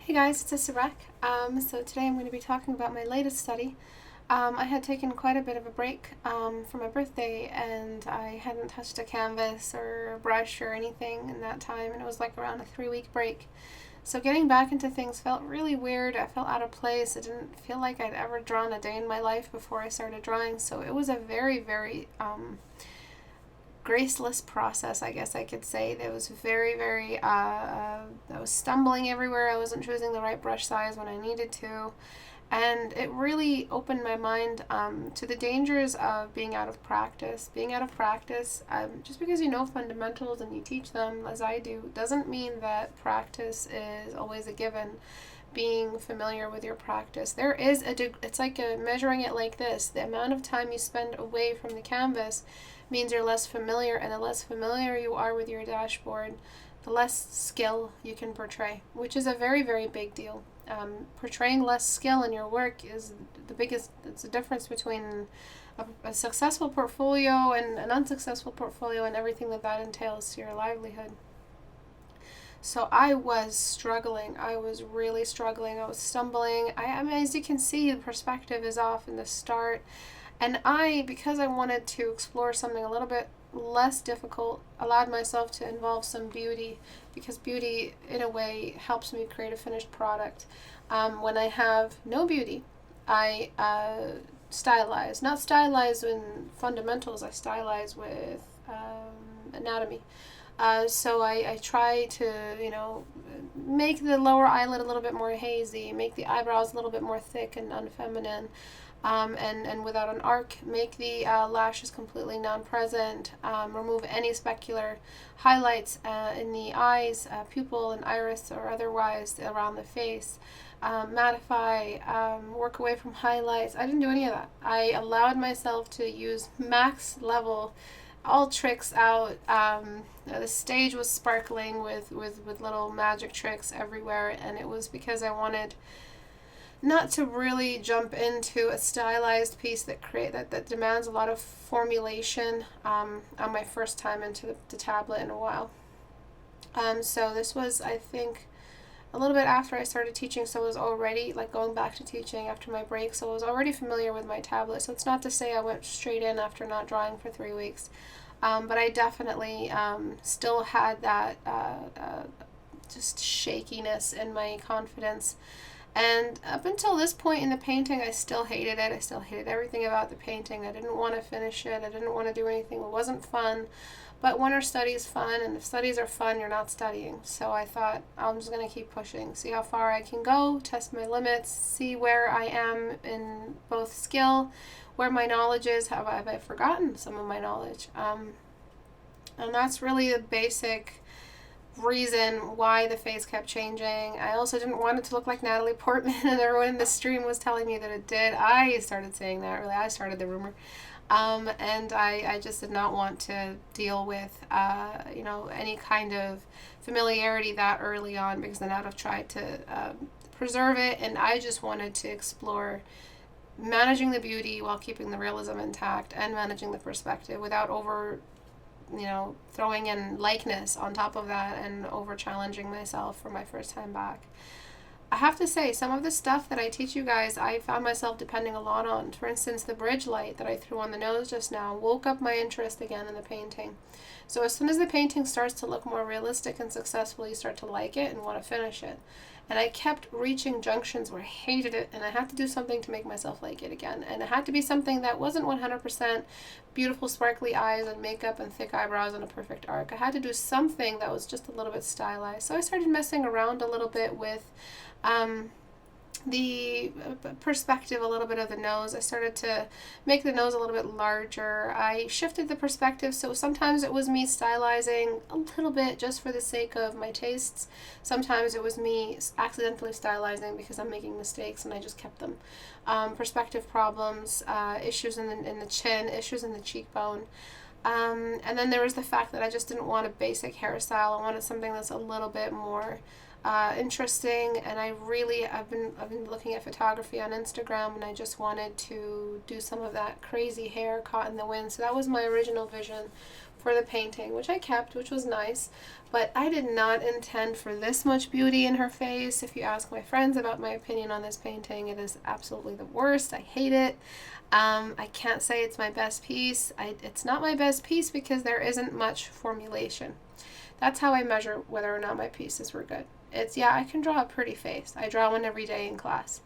Hey guys, it's Istebrak. So today I'm going to be talking about my latest study. I had taken quite a bit of a break for my birthday, and I hadn't touched a canvas or a brush or anything in that time, and it was like around a 3-week break. So getting back into things felt really weird. I felt out of place. I didn't feel like I'd ever drawn a day in my life before I started drawing, so it was a very graceless process, I guess I could say. That was I was stumbling everywhere. I wasn't choosing the right brush size when I needed to. And it really opened my mind to the dangers of being out of practice. Being out of practice, just because you know fundamentals and you teach them, as I do, doesn't mean that practice is always a given. Being familiar with your practice, it's like measuring it like this: the amount of time you spend away from the canvas means you're less familiar, and the less familiar you are with your dashboard, the less skill you can portray, which is a very big deal. Portraying less skill in your work is it's the difference between a successful portfolio and an unsuccessful portfolio, and everything that entails to your livelihood. So I was struggling. I was really struggling. I was stumbling. I mean, as you can see, the perspective is off in the start. And because I wanted to explore something a little bit less difficult, allowed myself to involve some beauty, because beauty, in a way, helps me create a finished product. When I have no beauty, I stylize. Not stylize in fundamentals, I stylize with anatomy. So I try to, make the lower eyelid a little bit more hazy, make the eyebrows a little bit more thick and unfeminine, and without an arc, make the lashes completely non-present, remove any specular highlights in the eyes, pupil and iris or otherwise around the face, mattify, work away from highlights. I didn't do any of that. I allowed myself to use max level, all tricks out. The stage was sparkling with little magic tricks everywhere, and it was because I wanted not to really jump into a stylized piece that demands a lot of formulation on my first time into the tablet in a while. So this was, I think, a little bit after I started teaching, so I was already like going back to teaching after my break, so I was already familiar with my tablet. So it's not to say I went straight in after not drawing for 3 weeks. But I definitely still had that just shakiness in my confidence. And up until this point in the painting, I still hated it. I still hated everything about the painting. I didn't want to finish it. I didn't want to do anything. It wasn't fun. But when are studies fun? And if studies are fun, you're not studying. So I thought, I'm just going to keep pushing, see how far I can go, test my limits, see where I am in both skill, where my knowledge is, have I forgotten some of my knowledge. And that's really the basic reason why the face kept changing. I also didn't want it to look like Natalie Portman, and everyone in the stream was telling me that it did. I started saying that, really. I started the rumor. And I just did not want to deal with, any kind of familiarity that early on, because then I'd have tried to preserve it, and I just wanted to explore managing the beauty while keeping the realism intact, and managing the perspective without throwing in likeness on top of that and over challenging myself for my first time back. I have to say, some of the stuff that I teach you guys, I found myself depending a lot on. For instance, the bridge light that I threw on the nose just now woke up my interest again in the painting. So as soon as the painting starts to look more realistic and successful, you start to like it and want to finish it. And I kept reaching junctions where I hated it, and I had to do something to make myself like it again. And it had to be something that wasn't 100% beautiful sparkly eyes and makeup and thick eyebrows and a perfect arc. I had to do something that was just a little bit stylized. So I started messing around a little bit with the perspective a little bit of the nose. I started to make the nose a little bit larger. I shifted the perspective, so sometimes it was me stylizing a little bit just for the sake of my tastes. Sometimes it was me accidentally stylizing because I'm making mistakes and I just kept them. Perspective problems, issues in the chin, issues in the cheekbone. And then there was the fact that I just didn't want a basic hairstyle. I wanted something that's a little bit more interesting, and I've been looking at photography on Instagram, and I just wanted to do some of that crazy hair caught in the wind. So that was my original vision for the painting, which I kept, which was nice. But I did not intend for this much beauty in her face. If you ask my friends about my opinion on this painting, it is absolutely the worst. I hate it. I can't say it's my best piece. It's not my best piece because there isn't much formulation. That's how I measure whether or not my pieces were good. It's, yeah, I can draw a pretty face. I draw one every day in class.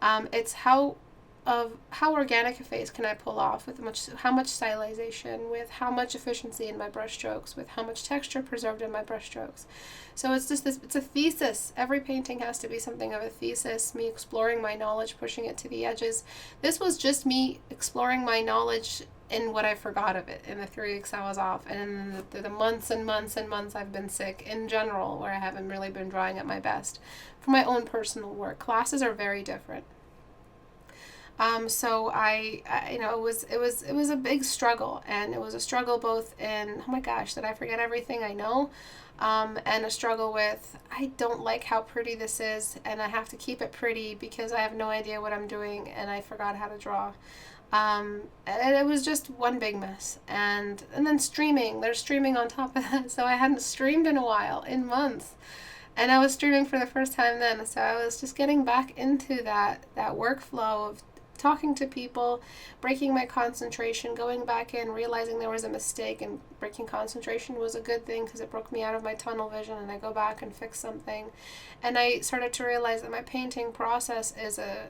It's how organic a face can I pull off with how much stylization, with how much efficiency in my brush strokes, with how much texture preserved in my brush strokes. So it's just this, it's a thesis. Every painting has to be something of a thesis, me exploring my knowledge, pushing it to the edges. This was just me exploring my knowledge in what I forgot of it in the 3 weeks I was off, and in the months and months and months I've been sick in general, where I haven't really been drawing at my best for my own personal work. Classes are very different. So I you know, it was a big struggle, and it was a struggle both in, oh my gosh, did I forget everything I know? And a struggle with, I don't like how pretty this is, and I have to keep it pretty because I have no idea what I'm doing, and I forgot how to draw. And it was just one big mess. And then streaming, there's streaming on top of that. So I hadn't streamed in a while, in months. And I was streaming for the first time then. So I was just getting back into that workflow of talking to people, breaking my concentration, going back in, realizing there was a mistake, and breaking concentration was a good thing because it broke me out of my tunnel vision, and I go back and fix something. And I started to realize that my painting process is a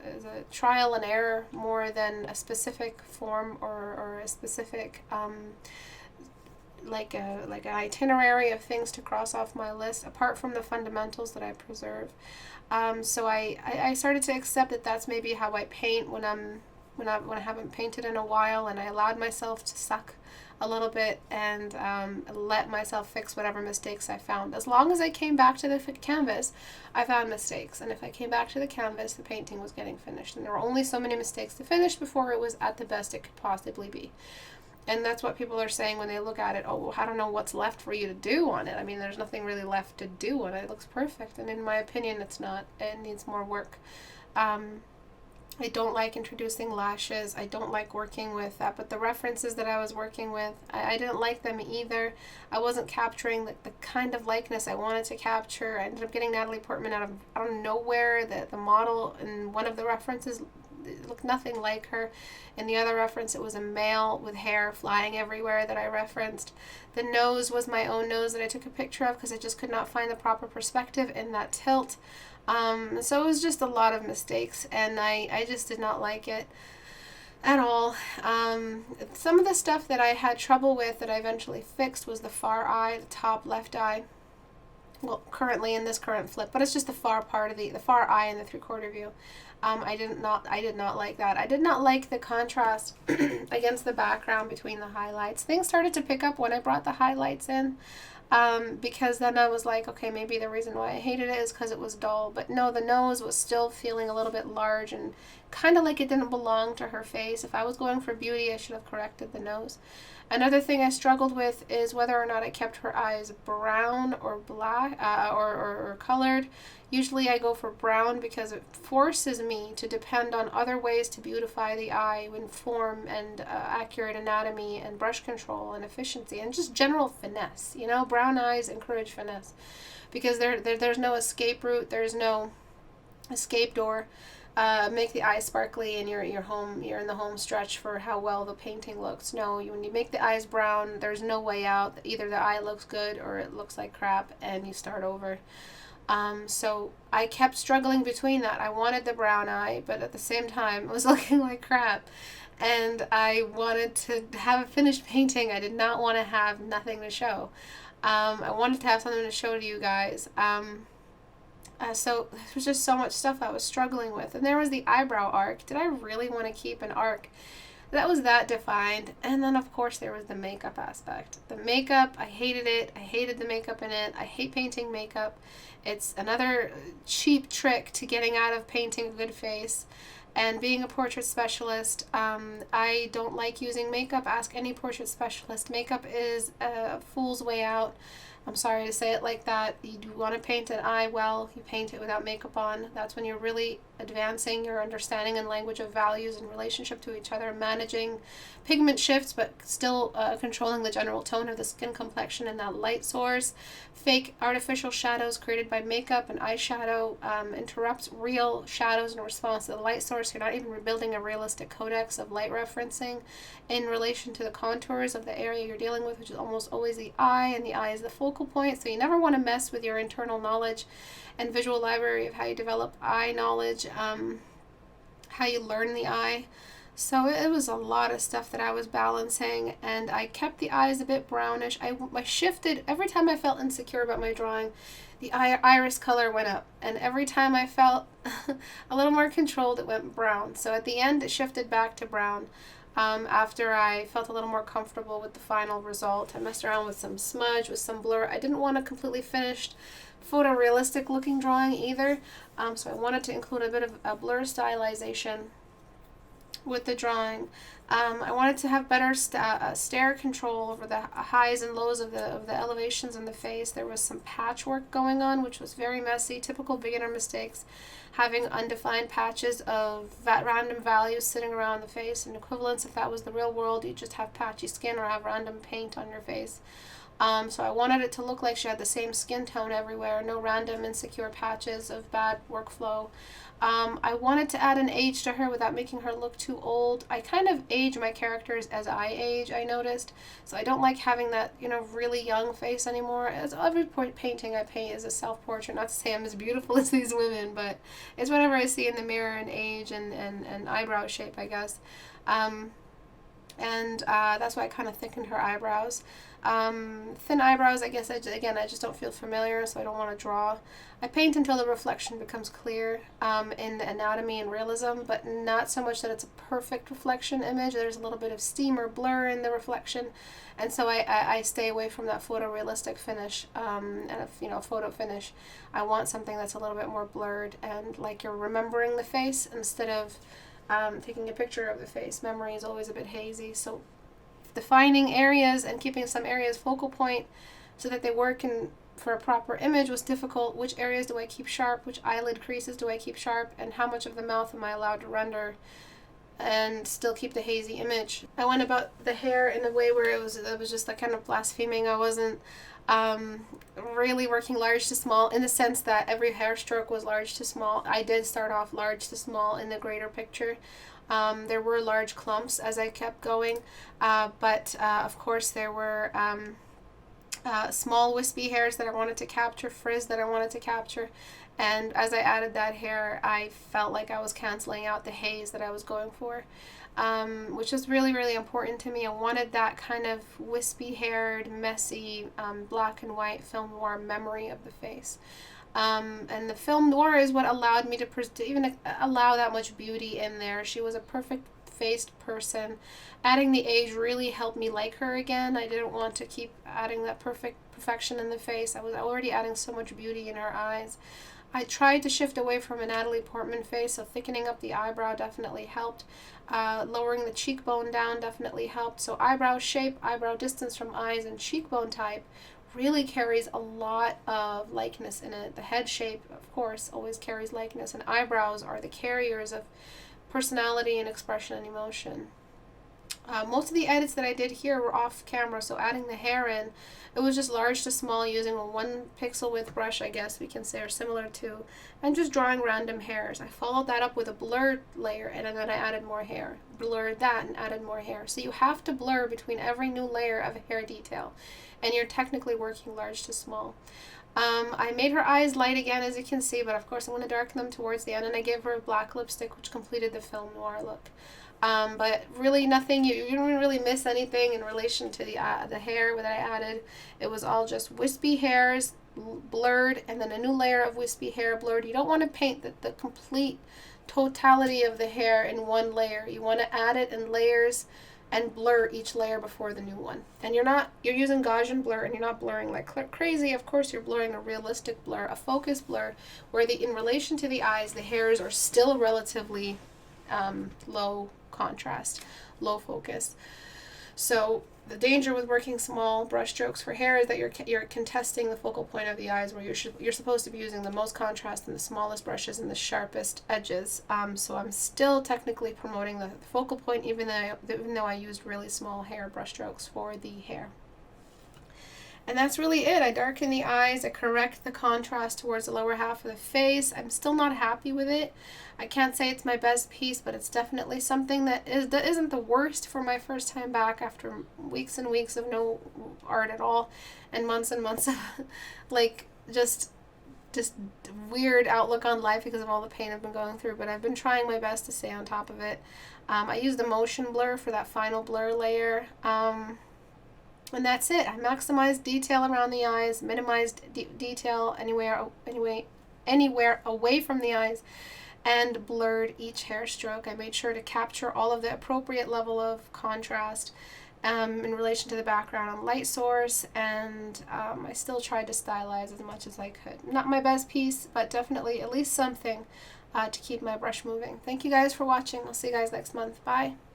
trial and error more than a specific form or a specific like an itinerary of things to cross off my list, apart from the fundamentals that I preserve. So I started to accept that that's maybe how I paint when I haven't painted in a while, and I allowed myself to suck a little bit and let myself fix whatever mistakes I found. As long as I came back to the canvas, I found mistakes, and if I came back to the canvas, the painting was getting finished, and there were only so many mistakes to finish before it was at the best it could possibly be. And that's what people are saying when they look at it. Oh, well, I don't know what's left for you to do on it. I mean, there's nothing really left to do on it. It looks perfect. And in my opinion, it's not. It needs more work. I don't like introducing lashes. I don't like working with that. But the references that I was working with, I didn't like them either. I wasn't capturing the kind of likeness I wanted to capture. I ended up getting Natalie Portman out of nowhere. The model in one of the references looked nothing like her. In the other reference, it was a male with hair flying everywhere that I referenced. The nose was my own nose that I took a picture of because I just could not find the proper perspective in that tilt. So it was just a lot of mistakes, and I just did not like it at all. Some of the stuff that I had trouble with that I eventually fixed was the far eye, the top left eye. Well, currently in this current flip, but it's just the far part of the far eye in the 3/4 view. I did not like that. I did not like the contrast against the background between the highlights. Things started to pick up when I brought the highlights in, because then I was like, okay, maybe the reason why I hated it is because it was dull. But no, the nose was still feeling a little bit large and kind of like it didn't belong to her face. If I was going for beauty, I should have corrected the nose. Another thing I struggled with is whether or not I kept her eyes brown or black, or colored. Usually I go for brown because it forces me to depend on other ways to beautify the eye in form and accurate anatomy and brush control and efficiency and just general finesse. You know, brown eyes encourage finesse because there's no escape route, there's no escape door. Make the eyes sparkly and you're in the home stretch for how well the painting looks. No, when you make the eyes brown, there's no way out. Either the eye looks good or it looks like crap and you start over. So I kept struggling between that. I wanted the brown eye, but at the same time it was looking like crap, and I wanted to have a finished painting. I did not want to have nothing to show. I wanted to have something to show to you guys. So there was just so much stuff I was struggling with. And there was the eyebrow arc. Did I really want to keep an arc that was that defined? And then, of course, there was the makeup aspect. The makeup, I hated it. I hated the makeup in it. I hate painting makeup. It's another cheap trick to getting out of painting a good face. And being a portrait specialist, I don't like using makeup. Ask any portrait specialist. Makeup is a fool's way out. I'm sorry to say it like that. You do want to paint an eye well. You paint it without makeup on. That's when you're really advancing your understanding and language of values in relationship to each other, managing pigment shifts, but still controlling the general tone of the skin complexion and that light source. Fake artificial shadows created by makeup and eyeshadow interrupts real shadows in response to the light source. You're not even rebuilding a realistic codex of light referencing in relation to the contours of the area you're dealing with, which is almost always the eye, and the eye is the focal point. So you never want to mess with your internal knowledge and visual library of how you develop eye knowledge, how you learn the eye. So it was a lot of stuff that I was balancing, and I kept the eyes a bit brownish. I shifted every time I felt insecure about my drawing. The iris color went up, and every time I felt a little more controlled, it went brown. So at the end, it shifted back to brown. After I felt a little more comfortable with the final result, I messed around with some smudge, with some blur. I didn't want a completely finished photorealistic looking drawing either, so I wanted to include a bit of a blur stylization with the drawing. I wanted to have better stare control over the highs and lows of the elevations in the face. There was some patchwork going on, which was very messy, typical beginner mistakes, having undefined patches of random values sitting around the face, and equivalents. If that was the real world, you just have patchy skin or have random paint on your face. So I wanted it to look like she had the same skin tone everywhere, no random insecure patches of bad workflow. I wanted to add an age to her without making her look too old. I kind of age my characters as I age, I noticed. So I don't like having that, really young face anymore. As every painting I paint is a self-portrait. Not to say I'm as beautiful as these women, but it's whatever I see in the mirror and age and eyebrow shape, I guess. And that's why I kind of thickened her eyebrows. Thin eyebrows, I guess, I just don't feel familiar, so I don't want to draw. I paint until the reflection becomes clear in the anatomy and realism, but not so much that it's a perfect reflection image. There's a little bit of steam or blur in the reflection, and so I stay away from that photorealistic finish and a photo finish. I want something that's a little bit more blurred and like you're remembering the face instead of taking a picture of the face. Memory is always a bit hazy, so defining areas and keeping some areas focal point so that they work for a proper image was difficult. Which areas do I keep sharp? Which eyelid creases do I keep sharp? And how much of the mouth am I allowed to render and still keep the hazy image? I went about the hair in a way where it was just like kind of blaspheming. I wasn't really working large to small in the sense that every hair stroke was large to small. I did start off large to small in the greater picture. There were large clumps as I kept going, but of course there were small wispy hairs that I wanted to capture, frizz that I wanted to capture, and as I added that hair, I felt like I was canceling out the haze that I was going for, which is really, really important to me. I wanted that kind of wispy-haired, messy, black and white film noir memory of the face. And the film noir is what allowed me to even allow that much beauty in there. She was a perfect faced person. Adding the age really helped me like her again. I didn't want to keep adding that perfection in the face. I was already adding so much beauty in her eyes. I tried to shift away from a Natalie Portman face, so thickening up the eyebrow definitely helped. Lowering the cheekbone down definitely helped. So eyebrow shape, eyebrow distance from eyes, and cheekbone type really carries a lot of likeness in it. The head shape, of course, always carries likeness, and eyebrows are the carriers of personality and expression and emotion. Most of the edits that I did here were off camera, so adding the hair in, it was just large to small using a 1 pixel width brush, I guess we can say, or similar to, and just drawing random hairs. I followed that up with a blurred layer, and then I added more hair. Blurred that and added more hair. So you have to blur between every new layer of hair detail, and you're technically working large to small. I made her eyes light again, as you can see, but of course I'm going to darken them towards the end, and I gave her a black lipstick, which completed the film noir look. But really nothing, you didn't really miss anything in relation to the hair that I added. It was all just wispy hairs, blurred, and then a new layer of wispy hair, blurred. You don't want to paint the complete totality of the hair in one layer. You want to add it in layers and blur each layer before the new one. And you're using Gaussian blur, and you're not blurring like crazy. Of course, you're blurring a realistic blur, a focus blur, where in relation to the eyes, the hairs are still relatively low contrast, low focus. So the danger with working small brush strokes for hair is that you're contesting the focal point of the eyes, where you're supposed to be using the most contrast and the smallest brushes and the sharpest edges. So I'm still technically promoting the focal point, even though I used really small hair brush strokes for the hair. And that's really it. I darken the eyes, I correct the contrast towards the lower half of the face. I'm still not happy with it. I can't say it's my best piece, but it's definitely something that isn't the worst for my first time back after weeks and weeks of no art at all, and months of like just weird outlook on life because of all the pain I've been going through. But I've been trying my best to stay on top of it. I used the motion blur for that final blur layer. And that's it. I maximized detail around the eyes, minimized detail anywhere away from the eyes, and blurred each hair stroke. I made sure to capture all of the appropriate level of contrast in relation to the background and light source, and I still tried to stylize as much as I could. Not my best piece, but definitely at least something to keep my brush moving. Thank you guys for watching. I'll see you guys next month. Bye.